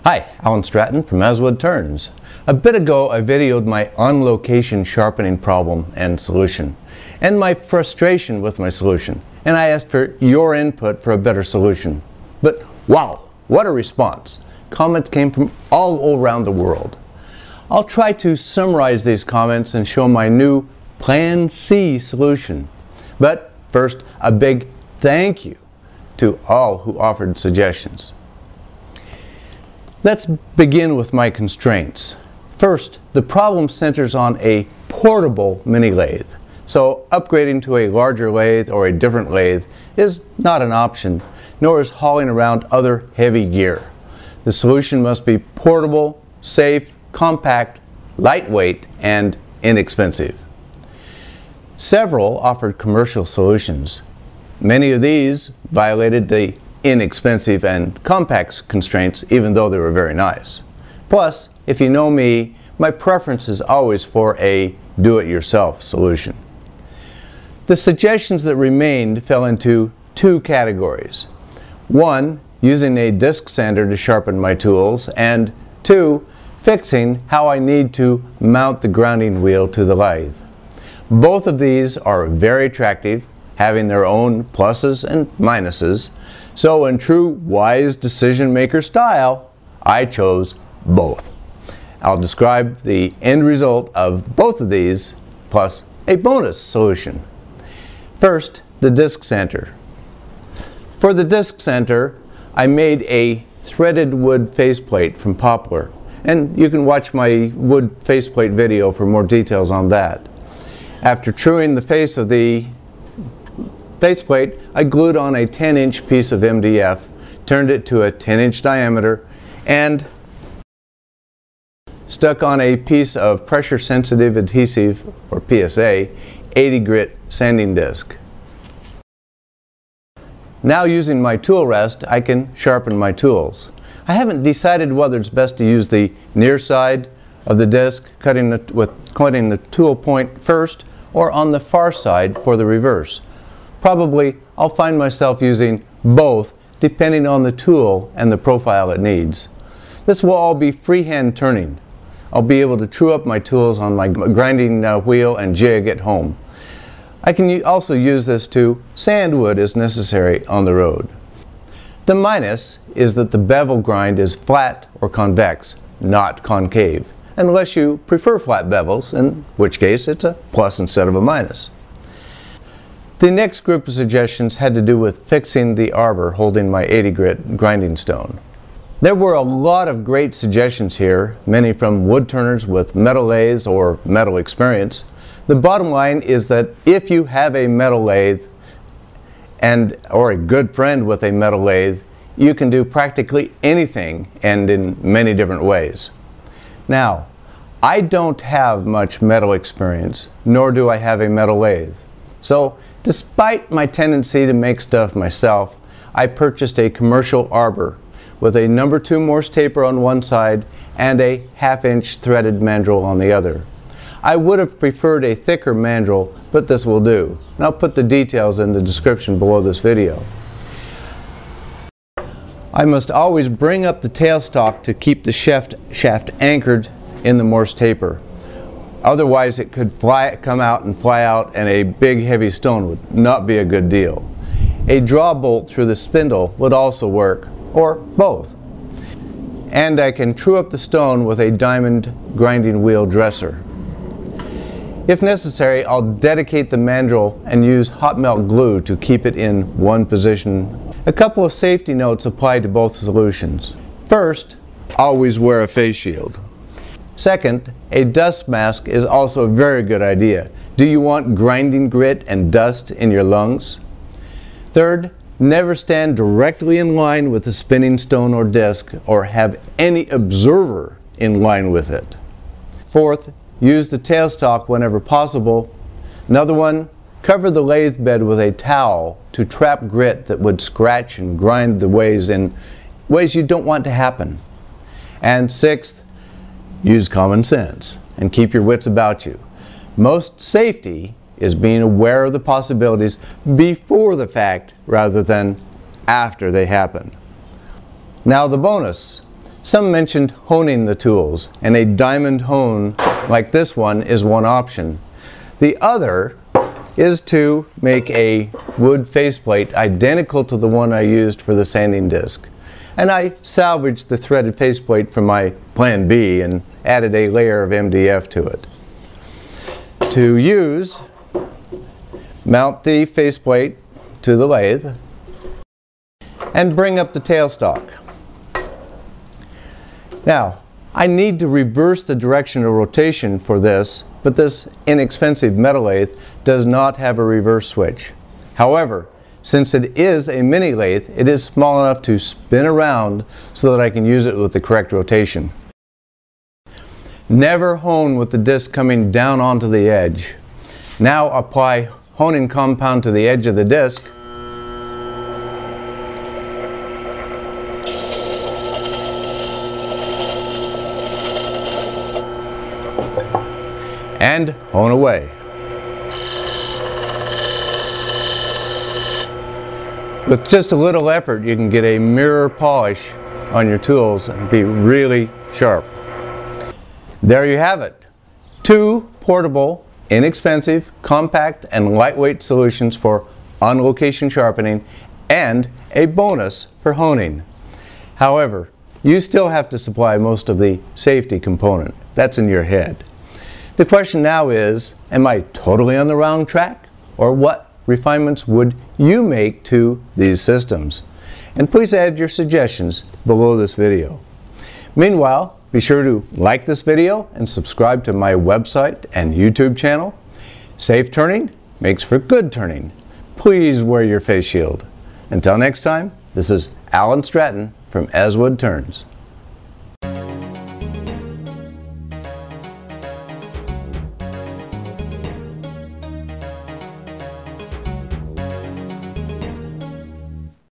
Hi, Alan Stratton from As Wood Turns. A bit ago I videoed my on-location sharpening problem and solution, and my frustration with my solution, and I asked for your input for a better solution. But wow, what a response! Comments came from all around the world. I'll try to summarize these comments and show my new Plan C solution. But first, a big thank you to all who offered suggestions. Let's begin with my constraints. First, the problem centers on a portable mini lathe. So upgrading to a larger lathe or a different lathe is not an option, nor is hauling around other heavy gear. The solution must be portable, safe, compact, lightweight, and inexpensive. Several offered commercial solutions. Many of these violated the inexpensive and compact constraints, even though they were very nice. Plus, if you know me, my preference is always for a do-it-yourself solution. The suggestions that remained fell into two categories. One, using a disc sander to sharpen my tools, and two, fixing how I need to mount the grinding wheel to the lathe. Both of these are very attractive, having their own pluses and minuses. So in true wise decision maker style, I chose both. I'll describe the end result of both of these, plus a bonus solution. First, the disc sander. For the disc sander, I made a threaded wood faceplate from poplar, and you can watch my wood faceplate video for more details on that. After truing the face of the faceplate, I glued on a 10-inch piece of MDF, turned it to a 10-inch diameter, and stuck on a piece of pressure-sensitive adhesive, or PSA, 80 grit sanding disc. Now, using my tool rest, I can sharpen my tools. I haven't decided whether it's best to use the near side of the disc, cutting the tool point first, or on the far side for the reverse. Probably I'll find myself using both depending on the tool and the profile it needs. This will all be freehand turning. I'll be able to true up my tools on my grinding wheel and jig at home. I can also use this to sand wood as necessary on the road. The minus is that the bevel grind is flat or convex, not concave, unless you prefer flat bevels, in which case it's a plus instead of a minus. The next group of suggestions had to do with fixing the arbor holding my 80 grit grinding stone. There were a lot of great suggestions here, many from wood turners with metal lathes or metal experience. The bottom line is that if you have a metal lathe or a good friend with a metal lathe, you can do practically anything and in many different ways. Now, I don't have much metal experience, nor do I have a metal lathe. So, despite my tendency to make stuff myself, I purchased a commercial arbor with a number 2 Morse taper on one side and a 1/2-inch threaded mandrel on the other. I would have preferred a thicker mandrel, but this will do. And I'll put the details in the description below this video. I must always bring up the tailstock to keep the shaft anchored in the Morse taper. Otherwise it could come out and fly out, and a big heavy stone would not be a good deal. A draw bolt through the spindle would also work, or both. And I can true up the stone with a diamond grinding wheel dresser. If necessary, I'll dedicate the mandrel and use hot melt glue to keep it in one position. A couple of safety notes apply to both solutions. First, always wear a face shield. Second, a dust mask is also a very good idea. Do you want grinding grit and dust in your lungs? Third, never stand directly in line with the spinning stone or disc, or have any observer in line with it. Fourth, use the tailstock whenever possible. Another one, cover the lathe bed with a towel to trap grit that would scratch and grind the ways in ways you don't want to happen. And sixth, use common sense and keep your wits about you. Most safety is being aware of the possibilities before the fact rather than after they happen. Now the bonus. Some mentioned honing the tools, and a diamond hone like this one is one option. The other is to make a wood faceplate identical to the one I used for the sanding disc. And I salvaged the threaded faceplate from my plan B and added a layer of MDF to it. To use, mount the faceplate to the lathe and bring up the tailstock. Now, I need to reverse the direction of rotation for this, but this inexpensive metal lathe does not have a reverse switch. However, since it is a mini lathe, it is small enough to spin around so that I can use it with the correct rotation. Never hone with the disc coming down onto the edge. Now apply honing compound to the edge of the disc and hone away. With just a little effort, you can get a mirror polish on your tools and be really sharp. There you have it. 2 portable, inexpensive, compact, and lightweight solutions for on-location sharpening and a bonus for honing. However, you still have to supply most of the safety component. That's in your head. The question now is, am I totally on the wrong track? Or what refinements would you make to these systems? And please add your suggestions below this video. Meanwhile, be sure to like this video and subscribe to my website and YouTube channel. Safe turning makes for good turning. Please wear your face shield. Until next time, this is Alan Stratton from As Wood Turns.